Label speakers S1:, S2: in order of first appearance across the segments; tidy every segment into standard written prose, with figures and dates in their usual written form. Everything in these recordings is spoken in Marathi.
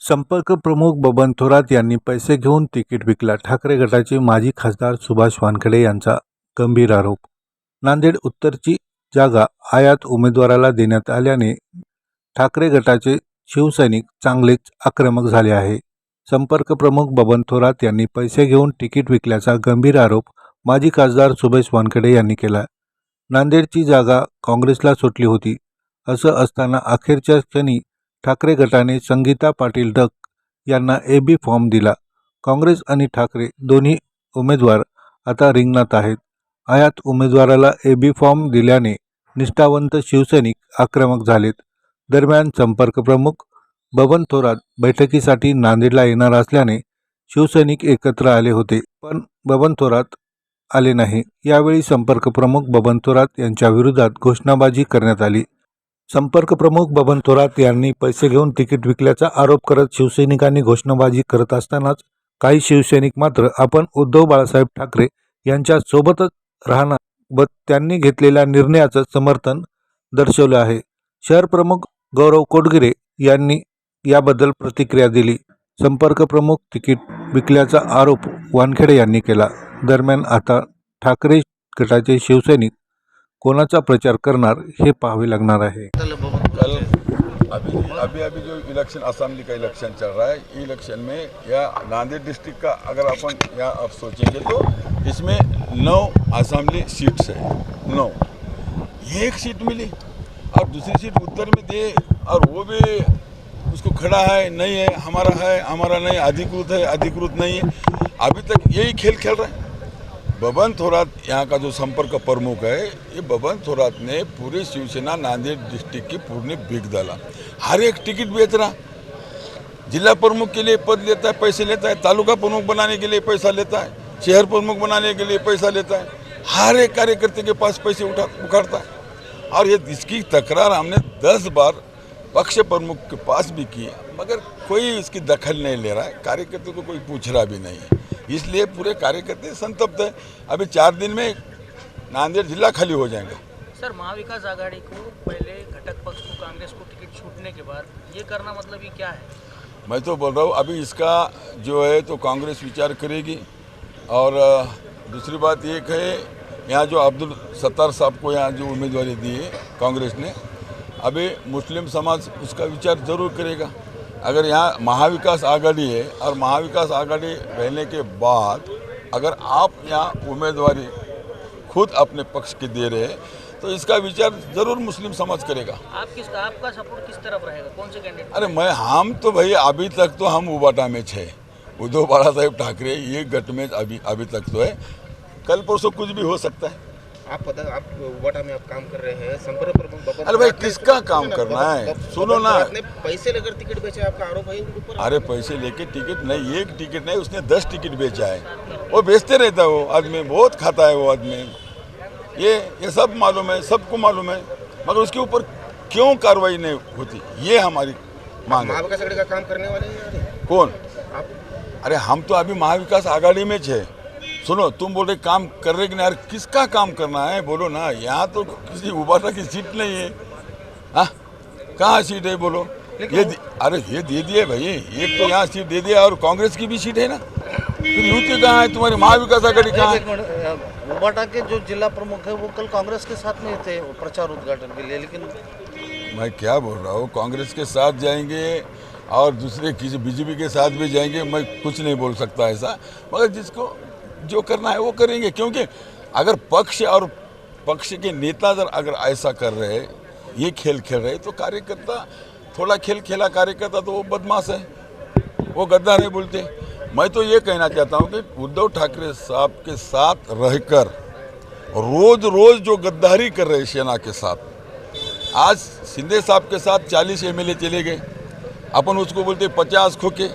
S1: संपर्क प्रमुख बबन थोरात यांनी पैसे घेऊन तिकीट विकला. ठाकरे गटाचे माजी खासदार सुभाष वानखेडे यांचा गंभीर आरोप. नांदेड उत्तरची जागा आयात उमेदवाराला देण्यात आल्याने ठाकरे गटाचे शिवसैनिक चांगलेच आक्रमक झाले आहे. संपर्क प्रमुख बबन थोरात यांनी पैसे घेऊन तिकीट विकल्याचा गंभीर आरोप माजी खासदार सुभाष वानखेडे यांनी केला. नांदेडची जागा काँग्रेसला सुटली होती. असं असताना अखेरच्या क्षणी ठाकरे गटाने संगीता पाटील डक यांना एबी फॉर्म दिला. काँग्रेस आणि ठाकरे दोन्ही उमेदवार आता रिंगणात आहेत. आयात उमेदवाराला एबी फॉर्म दिल्याने निष्ठावंत शिवसैनिक आक्रमक झालेत. दरम्यान संपर्क प्रमुख बबन थोरात बैठकीसाठी नांदेडला येणार असल्याने शिवसैनिक एकत्र आले होते, पण बबन थोरात आले नाही. यावेळी संपर्क प्रमुख बबन थोरात यांच्या विरोधात घोषणाबाजी करण्यात आली. संपर्क प्रमुख बबन थोरात यांनी पैसे घेऊन तिकीट विकल्याचा आरोप करत शिवसैनिकांनी घोषणाबाजी करत असतानाच काही शिवसैनिक मात्र आपण उद्धव बाळासाहेब ठाकरे यांच्या सोबतच राहणार व त्यांनी घेतलेल्या निर्णयाचं समर्थन दर्शवलं आहे. शहर प्रमुख गौरव कोटगिरे यांनी याबद्दल प्रतिक्रिया दिली. संपर्क प्रमुख तिकीट विकल्याचा आरोप वानखेडे यांनी केला. दरम्यान आता ठाकरे गटाचे शिवसैनिक कोणाचा प्रचार करणार हे पाहावे लागणार आहे.
S2: कल अभी जो इलेक्शन असेंबली का इलेक्शन चल रहा है, इलेक्शन में या नांदेड़ डिस्ट्रिक्ट का अगर अपन यहाँ आप सोचेंगे तो इसमें 9 असेंबली सीट्स है. 9 एक सीट मिली और दूसरी सीट उत्तर में दे और वो भी उसको खड़ा है नहीं है, हमारा नहीं, अधिकृत है अधिकृत नहीं है. अभी तक यही खेल खेल रहे हैं. बबन थोरात यहाँ का जो संपर्क प्रमुख है, ये बबन थोरात ने पूरी शिवसेना नांदेड़ डिस्ट्रिक्ट की पूर्ण बिक डाला. हर एक टिकट बेच रहा. जिला प्रमुख के लिए पद लेता है, पैसे लेता है, तालुका प्रमुख बनाने के लिए पैसा लेता है, शहर प्रमुख बनाने के लिए पैसा लेता है. हर एक कार्यकर्ते के पास पैसे उखाड़ता है. और ये इसकी तकरार हमने 10 बार पक्ष प्रमुख के पास भी की, मगर कोई इसकी दखल नहीं ले रहा है. कार्यकर्ते को कोई पूछ रहा भी नहीं है. इसलिए पूरे कार्यकर्ते संतप्त है. अभी 4 दिन में नांदेड़ जिला खाली हो जाएगा.
S3: सर, महाविकास आघाड़ी को पहले घटक पक्ष को कांग्रेस को टिकट छूटने के बाद ये करना मतलब ये क्या है?
S2: मैं तो बोल रहा हूँ अभी इसका जो है तो कांग्रेस विचार करेगी. और दूसरी बात एक है, यहाँ जो अब्दुल सत्तार साहब को यहाँ जो उम्मीदवारी दी है कांग्रेस ने, अभी मुस्लिम समाज उसका विचार ज़रूर करेगा. अगर यहाँ महाविकास आघाड़ी है और महाविकास आघाड़ी रहने के बाद अगर आप यहाँ उम्मीदवारी खुद अपने पक्ष के दे रहे हैं तो इसका विचार ज़रूर मुस्लिम समाज करेगा.
S3: आपका सपोर्ट किस तरफ रहेगा, कौन से कैंडिडेट?
S2: अरे हम तो भाई अभी तक तो हम उबाटा में थे. उद्धव बाळासाहेब ठाकरे ये गट में अभी तक तो है. कल परसों कुछ भी हो सकता है.
S4: आप उबाटा में आप काम कर रहे हैं, संपर्क प्रमुख बबन.
S2: अरे भाई किसका काम करना है, सुनो ना.
S4: आपने पैसे लेकर टिकट बेचे, आपका आरोप है उनके ऊपर.
S2: अरे पैसे लेके टिकट नहीं, एक टिकट नहीं, उसने 10 टिकट बेचा है. वो बेचते रहता है. वो आदमी बहुत खाता है. वो आदमी ये सब मालूम है, सबको मालूम है, मगर उसके ऊपर क्यों कार्रवाई नहीं होती, ये हमारी मांग है.
S4: महाविकास आघाड़ी का काम करने वाले हैं
S2: कौन?
S4: आप.
S2: अरे हम तो अभी महाविकास आघाड़ी में थे. सुनो, तुम बोल रहे काम कर रहे कि नहीं, यार किसका काम करना है बोलो ना. यहाँ तो किसी उबाटा की सीट नहीं है. हाँ, कहाँ सीट है बोलो. अरे ये दे दिए भाई, एक तो यहाँ सीट दे दिया और कांग्रेस की भी सीट है ना. फिर युति कहाँ है तुम्हारी, महाविकास आघाड़ी कहाँ है?
S5: उबाटा के जो जिला प्रमुख है वो कल कांग्रेस के साथ में थे प्रचार उद्घाटन के लिए, लेकिन
S2: मैं क्या बोल रहा हूँ, कांग्रेस के साथ जाएंगे और दूसरे किसी बीजेपी के साथ भी जाएंगे. मैं कुछ नहीं बोल सकता ऐसा, मगर जिसको जो करना है वो करेंगे. क्योंकि अगर पक्ष और पक्ष के नेता अगर ऐसा कर रहे, ये खेल खेल रहे, तो कार्यकर्ता थोड़ा खेल खेला कार्यकर्ता तो वो बदमाश है, वो गद्दार है बोलते. मैं तो ये कहना चाहता हूँ कि उद्धव ठाकरे साहब के साथ रहकर रोज जो गद्दारी कर रहे सेना के साथ, आज शिंदे साहब के साथ 40 MLA चले गए. अपन उसको बोलते 50 खोके,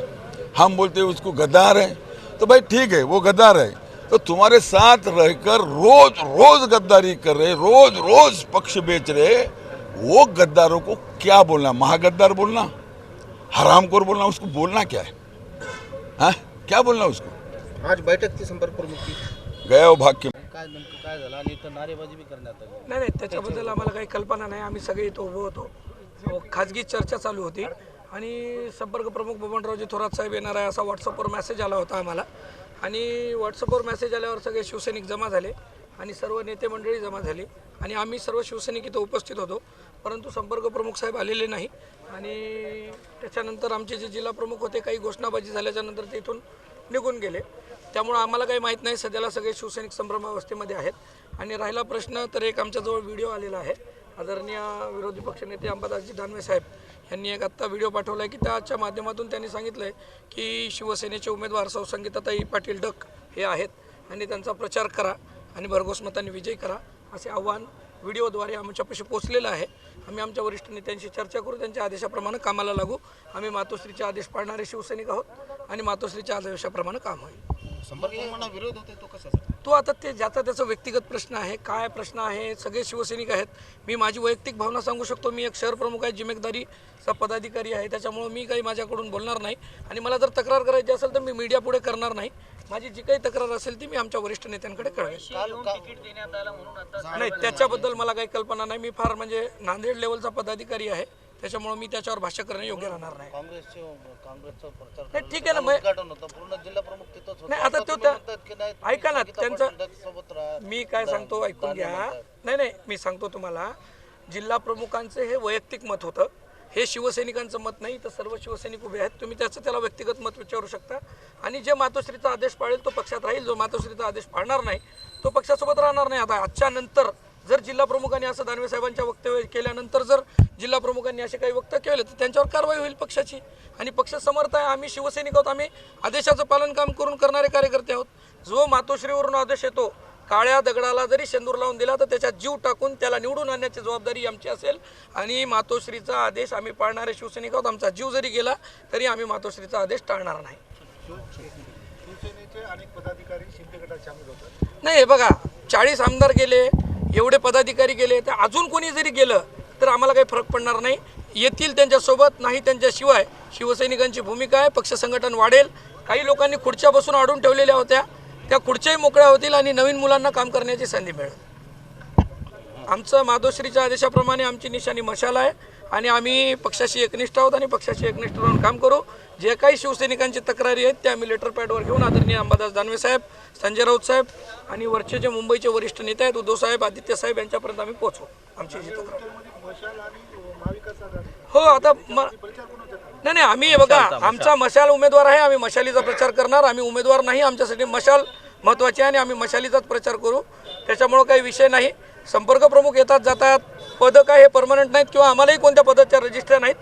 S2: हम बोलते उसको गद्दार है. तो भाई ठीक है, वो गद्दार है, तो तुम्हारे साथ रहकर रोज गद्दारी कर रहे, रोज पक्ष बेच रहे, वो गद्दारों को क्या बोलना, महागद्दार बोलना, हरामखोर बोलना, उसको बोलना क्या है? हाँ, क्या बोलना उसको?
S4: आज बैठक थी संपर्क प्रमुख की,
S2: गया वो भाग के.
S5: काय नेमकं काय झालं आणि इथं नारेबाजी भी करण्यात आली.
S6: नाही त्याच्याबद्दल आम्हाला काही कल्पना नाही. आम्ही सगळे इथं उभं होतो. खाजगी चर्चा चालू होती आणि संपर्क प्रमुख बबनरावजी थोरात साहेब येणार आहे असा व्हॉट्सअपवर मेसेज आला होता आम्हाला. आणि व्हॉट्सअपवर मेसेज आल्यावर सगळे शिवसैनिक जमा झाले आणि सर्व नेते मंडळी जमा झाली आणि आम्ही सर्व शिवसैनिक इथं उपस्थित होतो. परंतु संपर्क प्रमुख साहेब आलेले नाही आणि त्याच्यानंतर आमचे जे जिल्हा प्रमुख होते काही घोषणाबाजी झाल्याच्यानंतर ते इथून निघून गेले. त्यामुळं आम्हाला काही माहीत नाही. सध्याला सगळे शिवसैनिक संभ्रमावस्थेमध्ये आहेत. आणि राहिला प्रश्न तर एक आमच्याजवळ व्हिडिओ आलेला आहे. आदरणीय विरोधी पक्षनेते अंबादासजी दानवे साहेब यांनी एक आत्ता व्हिडिओ पाठवला आहे की त्याच्या माध्यमातून त्यांनी सांगितलं आहे की शिवसेनेचे उमेदवार सौ संगीताताई पाटील डक हे आहेत आणि त्यांचा प्रचार करा आणि भरघोस मतांनी विजय करा असे आव्हान व्हिडिओद्वारे आमच्यापाशी पोचलेलं आहे. आम्ही आमच्या वरिष्ठ नेत्यांशी चर्चा करू, त्यांच्या आदेशाप्रमाणे कामाला लागू. आम्ही मातोश्रीचे आदेश पाळणारे शिवसैनिक आहोत आणि मातोश्रीच्या आदेशाप्रमाणे काम होईल.
S4: संपर्कांना विरोध होते तो कशासाठी?
S6: तो आता ते ज्याचा त्याचा व्यक्तिगत प्रश्न आहे. काय प्रश्न आहे, सगळे शिवसैनिक आहेत. मी माझी वैयक्तिक भावना सांगू शकतो. मी एक शहर प्रमुख आहे, जिम्मेदारीचा पदाधिकारी आहे. त्याच्यामुळं मी काही माझ्याकडून बोलणार नाही आणि मला जर तक्रार करायची असेल तर मी मीडिया पुढे करणार नाही. माझी जी काही तक्रार असेल ती मी आमच्या वरिष्ठ नेत्यांकडे कळवेन.
S3: तिकीट देण्यात आलं म्हणून आता
S6: नाही, त्याच्याबद्दल मला काही कल्पना नाही. मी फार म्हणजे नांदेड लेवलचा पदाधिकारी आहे, त्याच्यामुळे मी त्याच्यावर भाष्य करणे योग्य राहणार नाही.
S5: काँग्रेसचा प्रचार
S6: नाही, ठीक आहे ना. मग
S5: उद्घाटन होतं, पूर्ण जिल्हा प्रमुख तिथंच होते.
S6: नाही, आता तो
S5: तुम्ही
S6: त्या
S5: म्हणतात की नाही,
S6: ऐका ना,
S5: संगीता
S6: त्यांचं
S5: पाटील सोबत राहा.
S6: मी काय सांगतो ऐकून घ्या. नाही, मी सांगतो तुम्हाला. जिल्हा प्रमुखांचं हे वैयक्तिक मत होतं, हे शिवसैनिकांचं मत नाही. तर सर्व शिवसैनिक उभे आहेत. तुम्ही त्याला व्यक्तिगत मत विचारू शकता आणि जे मातोश्रीचा आदेश पाळेल तो पक्षात राहील. जो मातोश्रीचा आदेश पाळणार नाही तो पक्षासोबत राहणार नाही. आता आजच्या नंतर जर जिल्हा प्रमुखांनी असं दानवे साहेबांच्या वक्तव्य केल्यानंतर जर जिल्हा प्रमुखांनी असे काही वक्तव्य केले तर त्यांच्यावर कारवाई होईल पक्षाची. आणि पक्ष समर्थ आहे. आम्ही शिवसैनिक आहोत. आम्ही आदेशाचं पालन काम करून करणारे कार्यकर्ते आहोत. जो मातोश्रीवरून आदेश येतो, काळ्या दगडाला जरी शेंदूर लावून दिला तर त्याच्यात जीव टाकून त्याला निवडून आणण्याची जबाबदारी आमची असेल. आणि मातोश्रीचा आदेश आम्ही पाळणारे शिवसैनिक आहोत. आमचा जीव जरी गेला तरी आम्ही मातोश्रीचा आदेश टाळणार नाही.
S7: शिवसेनेचे अनेक पदाधिकारी शिंदे गटात सामील होतात.
S6: नाही, हे बघा, 40 आमदार गेले, एवढे पदाधिकारी गेले, तर अजून कोणी जरी गेलं तर आम्हाला काही फरक पडणार नाही. येतील त्यांच्यासोबत, नाही त्यांच्याशिवाय. शिवसैनिकांची भूमिका आहे. पक्ष संघटन वाढेल. काही लोकांनी खुर्च्या बसून अडून ठेवलेल्या होत्या, त्या खुर्च्याही मोकळ्या होतील आणि नवीन मुलांना काम करण्याची संधी मिळेल. आमचं मातोश्रीच्या आदेशाप्रमाणे आमची निशाणी मशाल आहे आणि आम्ही पक्षाशी एकनिष्ठ आहोत आणि पक्षाशी एकनिष्ठ राहून काम करू. जे काही शिवसैनिकांची तक्रारी आहेत त्या आम्ही लेटर पॅडवर घेऊन आदरणीय अंबादास दानवे साहेब, संजय राऊत साहेब आणि वरचे जे मुंबईचे वरिष्ठ नेते आहेत उद्धव साहेब, आदित्य साहेब यांच्यापर्यंत आम्ही पोहोचू. आमची जी तक्रार हो आता नाही, आम्ही बघा, आमचा मशाल उमेदवार आहे. आम्ही मशालीचा प्रचार करणार. आम्ही उमेदवार नाही. आमच्यासाठी मशाल महत्त्वाची आहे आणि आम्ही मशालीचाच प्रचार करू. त्याच्यामुळं काही विषय नाही. संपर्क प्रमुख येतात जातात. पदं काय हे परमनंट नाहीत किंवा आम्हालाही कोणत्या पदाच्या रजिस्टर नाहीत.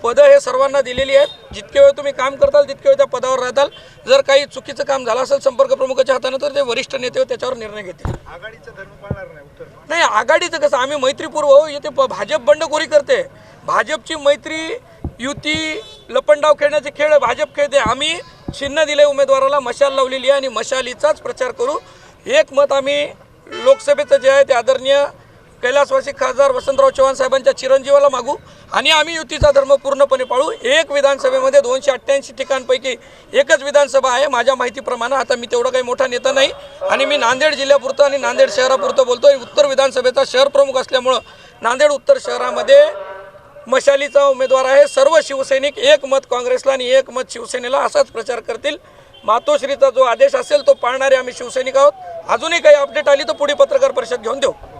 S6: पदं हे सर्वांना दिलेली आहेत. जितके वेळ तुम्ही काम करताल तितके वेळ त्या पदावर राहताल. जर काही चुकीचं काम झालं असेल संपर्क प्रमुखाच्या हातानं तर ते वरिष्ठ नेते त्याच्यावर निर्णय घेतील.
S7: आघाडीचा धर्म पाळणार नाही उत्तर
S6: नाही, आघाडीचं कसं, आम्ही मैत्रीपूर्व येथे भाजप बंडखोरी करते. भाजपची मैत्री, युती, लपंडाव खेळण्याचे खेळ भाजप खेळते. आम्ही चिन्ह दिले उमेदवाराला, मशाल लावलेली आहे आणि मशालीचाच प्रचार करू. एक मत आम्ही लोकसभेचं जे आहे ते आदरणीय कैलासवासी खासदार वसंतराव चव्हाण साहेबांच्या चिरंजीवाला मागू आणि आम्ही युतीचा धर्म पूर्णपणे पाळू. एक विधानसभेमध्ये 288 ठिकाणपैकी एकच विधानसभा आहे माझ्या माहितीप्रमाणे. आता मी तेवढा काही मोठा नेता नाही आणि मी नांदेड जिल्ह्यापुरतं आणि नांदेड शहरापुरतं बोलतो. उत्तर विधानसभेचा शहर प्रमुख असल्यामुळं नांदेड उत्तर शहरामध्ये मशालीचा उमेदवार आहे. सर्व शिवसैनिक एक मत काँग्रेसला आणि एक मत शिवसेनेला असाच प्रचार करतील. मातोश्रीचा जो आदेश असेल तो पाळणारे आम्ही शिवसैनिक आहोत. अजूनही काही अपडेट आली तर पुढे पत्रकार परिषद घेऊन देऊ.